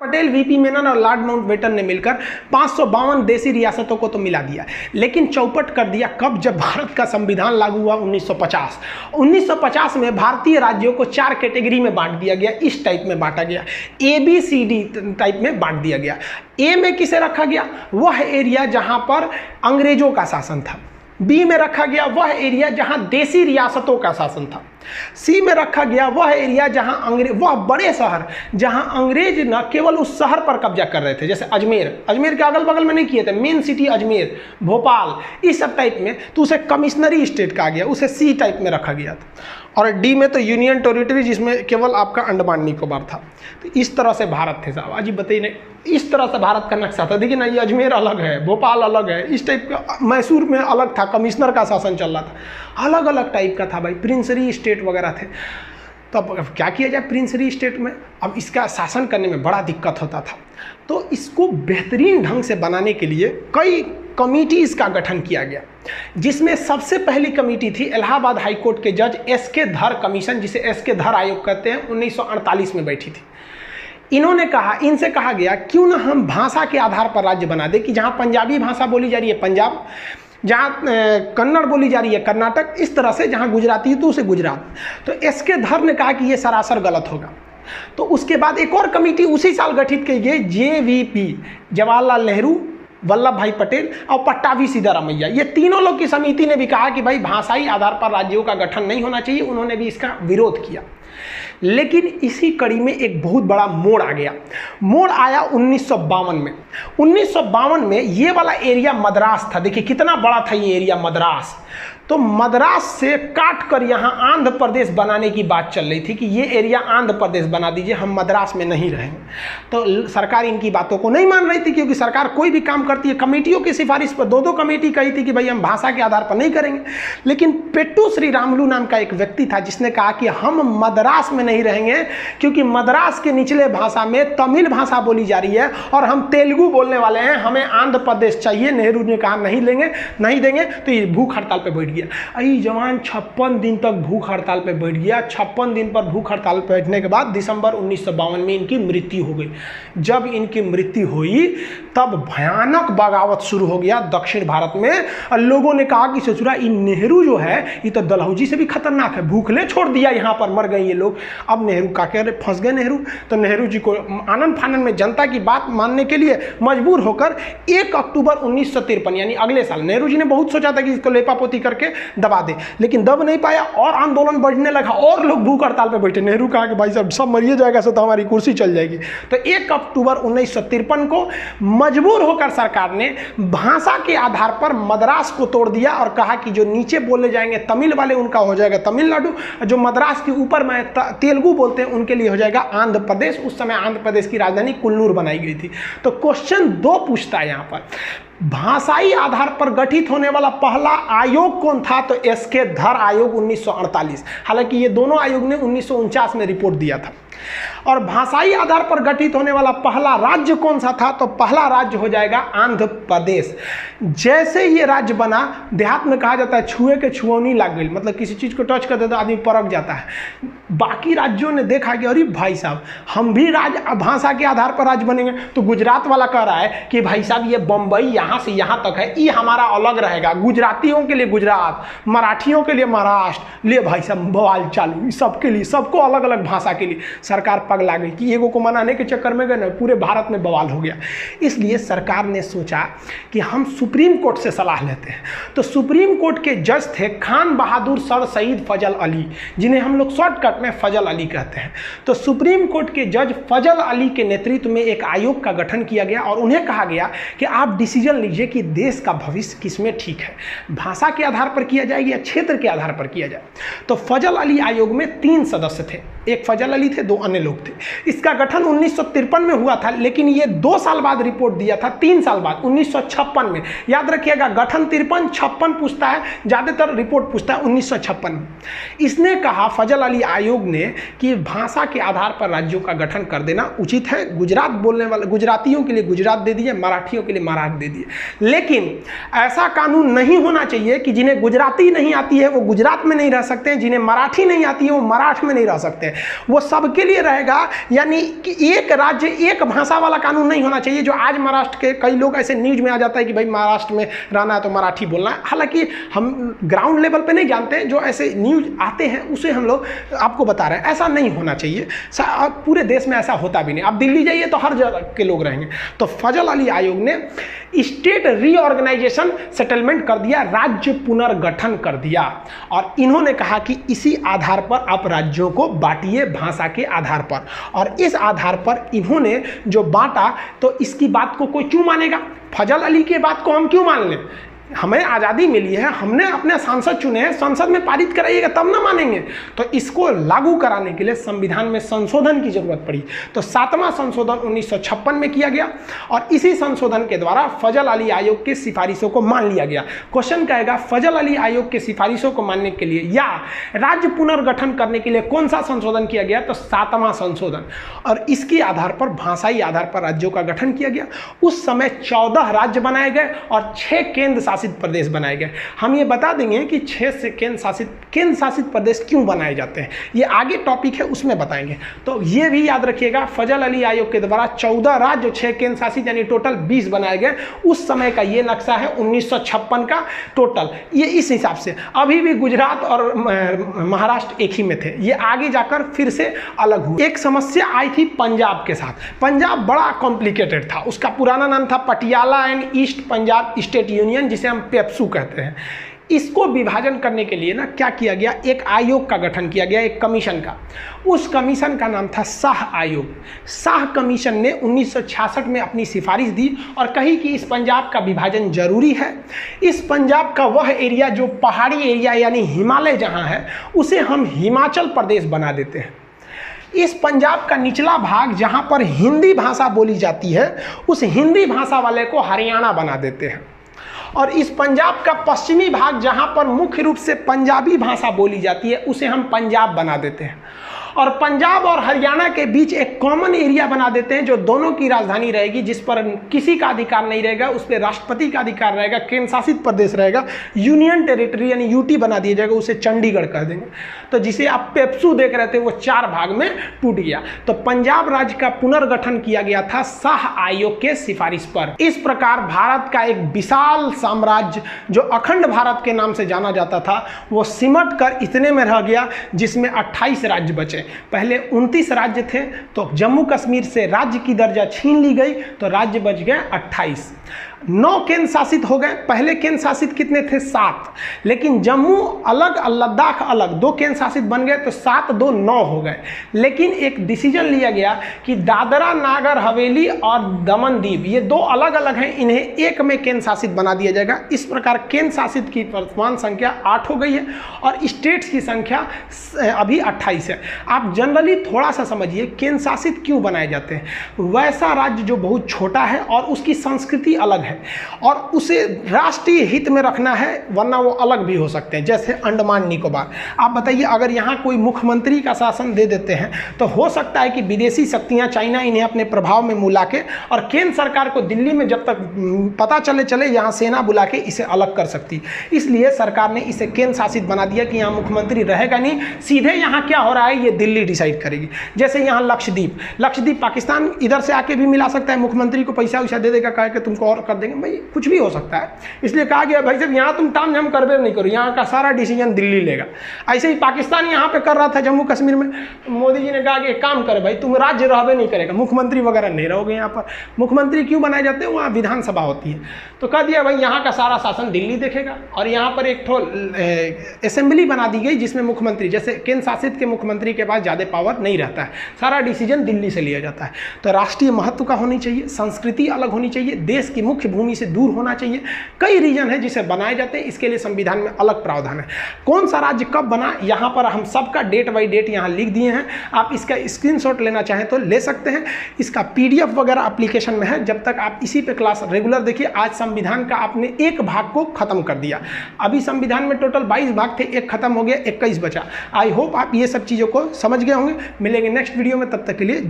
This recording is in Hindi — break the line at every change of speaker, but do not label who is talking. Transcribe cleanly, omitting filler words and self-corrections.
पटेल, वीपी मेनन और लॉर्ड माउंटबेटन ने मिलकर 552 देसी रियासतों को तो मिला दिया, लेकिन चौपट कर दिया कब? जब भारत का संविधान लागू हुआ 1950। 1950 में भारतीय राज्यों को 4 कैटेगरी में बांट दिया गया, इस टाइप में बांटा गया, ABCD टाइप में बांट दिया गया। ए में किसे रखा गया? वह एरिया जहां पर अंग्रेजों का शासन था। बी में रखा गया वह एरिया जहां देसी रियासतों का शासन था। सी में रखा गया वह एरिया जहां वह बड़े शहर जहां अंग्रेज न केवल उस शहर पर कब्जा कर रहे थे, जैसे अजमेर के अगल बगल में नहीं किए थे, मेन सिटी अजमेर, भोपाल, इस सब टाइप में, तो उसे कमिश्नरी स्टेट कहा गया, उसे सी टाइप में रखा गया था। और डी में तो यूनियन टेरिटरी, जिसमें केवल आपका अंडमान निकोबार था। तो इस तरह से भारत थे साहब। अजी बताइए नहीं, इस तरह से भारत का नक्शा था। देखिए ना, ये अजमेर अलग है, भोपाल अलग है, इस टाइप का। मैसूर में अलग था, कमिश्नर का शासन चल रहा था, अलग अलग टाइप का था भाई, प्रिंसरी स्टेट वगैरह थे। तो अब क्या किया जाए प्रिंसरी स्टेट में? अब इसका शासन करने में बड़ा दिक्कत होता था, तो इसको बेहतरीन ढंग से बनाने के लिए कई कमिटीज़ का गठन किया गया, जिसमें सबसे पहली कमेटी थी इलाहाबाद हाई कोर्ट के जज एस के धर कमीशन, जिसे एस के धर आयोग कहते हैं, 1948 में बैठी थी। इनसे कहा गया क्यों ना हम भाषा के आधार पर राज्य बना दे, कि जहाँ पंजाबी भाषा बोली जा रही है पंजाब, जहाँ कन्नड़ बोली जा रही है कर्नाटक, इस तरह से जहाँ गुजराती है तो उसे गुजरात। तो एस के धर ने कहा कि ये सरासर गलत होगा। तो उसके बाद एक और कमेटी उसी साल गठित की गई, JVP, जवाहरलाल नेहरू, वल्लभ भाई पटेल और पट्टाभी सिद्धारमैया। ये तीनों लोग की समिति ने भी कहा कि भाई भाषाई आधार पर राज्यों का गठन नहीं होना चाहिए, उन्होंने भी इसका विरोध किया। लेकिन इसी कड़ी में एक बहुत बड़ा मोड़ आ गया। मोड़ आया 1952 में। 1952 में ये वाला एरिया मद्रास था। देखिए कितना बड़ा था ये एरिया मद्रास। तो मद्रास से काट कर यहाँ आंध्र प्रदेश बनाने की बात चल रही थी कि ये एरिया आंध्र प्रदेश बना दीजिए, हम मद्रास में नहीं रहेंगे। तो सरकार इनकी बातों को नहीं मान रही थी, क्योंकि सरकार कोई भी काम करती है कमेटियों की सिफारिश पर। 2 कमेटी कही थी कि भाई हम भाषा के आधार पर नहीं करेंगे। लेकिन पेट्टू श्री रामुलु नाम का एक व्यक्ति था, जिसने कहा कि हम मद्रास में नहीं रहेंगे, क्योंकि मद्रास के निचले भाषा में तमिल भाषा बोली जा रही है और हम तेलुगु बोलने वाले हैं, हमें आंध्र प्रदेश चाहिए। नेहरू ने कहा नहीं देंगे। तो ये भूख हड़ताल पर बैठ गया। अरे जवान 56 दिन तक भूख हड़ताल पे बैठ गया। 56 दिन पर भूख हड़ताल पे बैठने के बाद दिसंबर 1952 में इनकी मृत्यु हो गई। जब इनकी मृत्यु हुई तब भयानक बगावत शुरू हो गया दक्षिण भारत में। और लोगों ने कहा कि ससुरा ये नेहरू जो है ये तो दलहौजी से भी खतरनाक है, भूखले छोड़ दिया, यहाँ पर मर गए ये लोग। अब नेहरू का कह रहे, फंस गए नेहरू। तो नेहरू जी को आनन फानन में जनता की बात मानने के लिए मजबूर होकर 1 अक्टूबर 1953 यानी अगले साल, नेहरू जी ने बहुत सोचा था कि इसको लेपापोती करके दबा दे, लेकिन दब नहीं पाया और आंदोलन बढ़ने लगा और लोग भूख हड़ताल पे बैठे। नेहरू कहा कि भाई साहब सब मरिए जाएगा तो हमारी कुर्सी चल जाएगी। तो 1 अक्टूबर 1953 को मजबूर होकर सरकार ने भाषा के आधार पर मद्रास को तोड़ दिया और कहा कि जो नीचे बोले जाएंगे तमिल वाले उनका हो जाएगा तमिलनाडु, जो मद्रास के ऊपर में तेलुगु बोलते हैं उनके लिए हो जाएगा आंध्र प्रदेश। उस समय आंध्र प्रदेश की राजधानी कुल्लूर बनाई गई थी। तो क्वेश्चन 2 पूछता है यहाँ पर, भाषाई आधार पर गठित होने वाला पहला आयोग कौन था? तो एस के धर आयोग 1948। हालांकि ये दोनों आयोग ने 1949 में रिपोर्ट दिया था। और भाषाई आधार पर गठित होने वाला पहला राज्य कौन सा था? तो पहला राज्य हो जाएगा आंध्र प्रदेश। जैसे ये राज्य बना, देहात में कहा जाता है छुए के छुअनी लग गई, मतलब किसी चीज को टच कर देता आदमी परख जाता है। बाकी राज्यों ने देखा कि अरे भाई साहब हम भी भाषा के आधार पर राज्य बनेंगे। तो गुजरात वाला कह रहा है कि भाई साहब ये बंबई यहाँ से यहाँ तक है, ये हमारा अलग रहेगा, गुजरातियों के लिए गुजरात, मराठियों के लिए महाराष्ट्र। ले भाई साहब बवाल चालू, सबके लिए, सबको अलग अलग भाषा के लिए। सरकार पगला गई कि एगो को मनाने के चक्कर में गए ना, पूरे भारत में बवाल हो गया। इसलिए सरकार ने सोचा कि हम सुप्रीम कोर्ट से सलाह लेते हैं। तो सुप्रीम कोर्ट के जज थे खान बहादुर सर सईद फजल अली, जिन्हें हम लोग शॉर्टकट में फजल अली कहते हैं। तो सुप्रीम कोर्ट के जज फजल अली के नेतृत्व में एक आयोग का गठन किया गया और उन्हें कहा गया कि आप डिसीजन लीजिए कि देश का भविष्य किसमें ठीक है, भाषा के आधार पर किया जाए या क्षेत्र के आधार पर किया जाए। तो फजल अली आयोग में 3 सदस्य थे, एक फजल अली थे, 2 अन्य लोग थे। इसका गठन 1953 में हुआ था, लेकिन ये 2 साल बाद रिपोर्ट दिया था, 3 साल बाद 1956 में। याद रखिएगा गठन 53, 56 पूछता है, ज्यादातर रिपोर्ट पूछता है 1956 में। इसने कहा फजल अली आयोग ने कि भाषा के आधार पर राज्यों का गठन कर देना उचित है। गुजरात बोलने वाले गुजरातियों के लिए गुजरात दे दिए, मराठियों के लिए महाराष्ट्र दे दिए। लेकिन ऐसा कानून नहीं होना चाहिए कि जिन्हें गुजराती नहीं आती है वो गुजरात में नहीं रह सकते हैं, जिन्हें मराठी नहीं आती है वो मराठ में नहीं रह सकते हैं। वो सबके लिए रहेगा, यानी कि एक राज्य एक भाषा वाला कानून नहीं होना चाहिए। जो आज महाराष्ट्र के कई लोग ऐसे न्यूज में आ जाता है कि भाई महाराष्ट्र में रहना है तो मराठी बोलना है, हालांकि हम ग्राउंड लेवल पे नहीं जानते, जो ऐसे न्यूज आते हैं उसे हम लोग आपको बता रहे हैं। ऐसा नहीं होना चाहिए, पूरे देश में ऐसा होता भी नहीं। आप दिल्ली जाइए तो हर जगह के लोग रहेंगे। तो फजल अली आयोग ने स्टेट रीऑर्गेनाइजेशन सेटलमेंट कर दिया, राज्य पुनर्गठन कर दिया, और इन्होंने कहा कि इसी आधार पर आप राज्यों को बांटिए भाषा के आधार पर। और इस आधार पर इन्होंने जो बांटा, तो इसकी बात को कोई क्यों मानेगा? फजल अली के बात को हम क्यों मान लें? हमें आज़ादी मिली है, हमने अपने सांसद चुने हैं, संसद में पारित कराइएगा तब ना मानेंगे। तो इसको लागू कराने के लिए संविधान में संशोधन की जरूरत पड़ी। तो 7वां संशोधन 1956 में किया गया, और इसी संशोधन के द्वारा फजल अली आयोग की सिफारिशों को मान लिया गया। क्वेश्चन कहेगा फजल अली आयोग की सिफारिशों को मानने के लिए या राज्य पुनर्गठन करने के लिए कौन सा संशोधन किया गया? तो 7वां संशोधन। और इसके आधार पर, भाषाई आधार पर राज्यों का गठन किया गया। उस समय 14 राज्य बनाए गए और 6 केंद्र शासित प्रदेश बनाए गए। हम ये बता देंगे कि 6 से केंद्र शासित प्रदेश क्यों बनाए जाते हैं, ये आगे टॉपिक है उसमें बताएंगे। तो ये भी याद रखिएगा, फजल अली आयोग के द्वारा 14 राज्य, 6 केंद्र शासित, यानी टोटल 20 बनाए गए। उस समय का ये नक्शा है 1956 का टोटल, ये इस हिसाब से। अभी भी गुजरात और महाराष्ट्र एक ही में थे, ये आगे जाकर फिर से अलग हुए। एक समस्या आई थी पंजाब के साथ। पंजाब बड़ा कॉम्प्लिकेटेड था, उसका पुराना नाम था Patiala and east Punjab state union, जिसे हम पेप्सू कहते हैं। इसको विभाजन करने के लिए ना क्या किया गया, एक आयोग का गठन किया गया, एक कमीशन का। उस कमीशन का नाम था शाह आयोग। शाह कमीशन ने 1966 में अपनी सिफारिश दी और कही कि इस पंजाब का विभाजन जरूरी है। इस पंजाब का वह एरिया जो पहाड़ी एरिया यानी हिमालय जहां है, उसे हम हिमाचल प्रदेश बना देते हैं। इस पंजाब का निचला भाग जहां पर हिंदी भाषा बोली जाती है, उस हिंदी भाषा वाले को हरियाणा बना देते हैं। और इस पंजाब का पश्चिमी भाग जहां पर मुख्य रूप से पंजाबी भाषा बोली जाती है, उसे हम पंजाब बना देते हैं। और पंजाब और हरियाणा के बीच एक कॉमन एरिया बना देते हैं, जो दोनों की राजधानी रहेगी, जिस पर किसी का अधिकार नहीं रहेगा, उस पर राष्ट्रपति का अधिकार रहेगा, केंद्र शासित प्रदेश रहेगा, यूनियन टेरिटरी यानी यूटी बना दिया जाएगा, उसे चंडीगढ़ कह देंगे। तो जिसे आप पेप्सू देख रहे थे वो 4 भाग में टूट गया। तो पंजाब राज्य का पुनर्गठन किया गया था शाह आयोग के सिफारिश पर। इस प्रकार भारत का एक विशाल साम्राज्य जो अखंड भारत के नाम से जाना जाता था, वो सिमट कर इतने में रह गया, जिसमें 28 राज्य बचे। पहले 29 राज्य थे, तो जम्मू कश्मीर से राज्य की दर्जा छीन ली गई, तो राज्य बच गए 28। 9 केंद्र शासित हो गए। पहले केंद्र शासित कितने थे? 7, लेकिन जम्मू अलग, लद्दाख अलग, 2 केंद्र शासित बन गए, तो 7 2 9 हो गए। लेकिन एक डिसीजन लिया गया कि दादरा नागर हवेली और दमन दीव, ये 2 अलग अलग हैं, इन्हें एक में केंद्र शासित बना दिया जाएगा। इस प्रकार केंद्र शासित की वर्तमान संख्या 8 हो गई है और स्टेट्स की संख्या अभी 28 है। आप जनरली थोड़ा सा समझिए, केंद्र शासित क्यों बनाए जाते हैं? वैसा राज्य जो बहुत छोटा है और उसकी संस्कृति अलग है और उसे राष्ट्रीय हित में रखना है, वरना वो अलग भी हो सकते हैं, जैसे अंडमान निकोबार। आप बताइए, अगर यहाँ कोई मुख्यमंत्री का शासन दे देते हैं तो हो सकता है कि विदेशी शक्तियाँ, चाइना, इन्हें अपने प्रभाव में मिला के और केंद्र सरकार को दिल्ली में जब तक पता चले यहाँ सेना बुला के इसे अलग कर सकती। इसलिए सरकार ने इसे केंद्र शासित बना दिया कि यहाँ मुख्यमंत्री रहेगा नहीं, सीधे यहाँ क्या हो रहा है ये दिल्ली डिसाइड करेगी। जैसे यहाँ लक्षद्वीप पाकिस्तान इधर से आके भी मिला सकता है, मुख्यमंत्री को पैसा वैसा दे देगा, कहा कि तुमको और कर देंगे, भाई कुछ भी हो सकता है। इसलिए कहा गया भाई साहब यहाँ तुम ताम झाम करबे नहीं करो, यहाँ का सारा डिसीजन दिल्ली लेगा। ऐसे ही पाकिस्तान यहाँ पे कर रहा था जम्मू कश्मीर में, मोदी जी ने कहा कि एक काम करे भाई, तुम राज्य रहबे नहीं करेगा, मुख्यमंत्री वगैरह नहीं रहोगे यहाँ पर। मुख्यमंत्री क्यों बनाए जाते हैं? वहाँ विधानसभा होती है, तो कह दिया भाई यहाँ का सारा शासन दिल्ली देखेगा। और यहाँ पर एक ठो असेंबली बना दी गई, जिसमें मुख्यमंत्री, जैसे केंद्र शासित के मुख्यमंत्री के पास ज़्यादा पावर नहीं रहता है, सारा डिसीजन दिल्ली से लिया जाता है। तो राष्ट्रीय महत्व का होनी चाहिए, संस्कृति अलग होनी चाहिए, देश की मुख्य भूमि से दूर होना चाहिए। कई रीजन है जिसे बनाए जाते हैं, इसके लिए संविधान में अलग प्रावधान है। कौन सा राज्य कब बना, यहाँ पर हम सबका डेट बाई डेट यहाँ लिख दिए हैं। आप इसका स्क्रीनशॉट लेना चाहें तो ले सकते हैं, इसका PDF वगैरह एप्लीकेशन में है। जब तक आप इसी पे क्लास रेगुलर देखिए। आज संविधान का आपने एक भाग को खत्म कर दिया, अभी संविधान में टोटल 22 भाग थे, एक खत्म हो गया, 21 बचा। आई होप आप ये सब चीज़ों को समझ गए होंगे। मिलेंगे नेक्स्ट वीडियो में, तब तक के लिए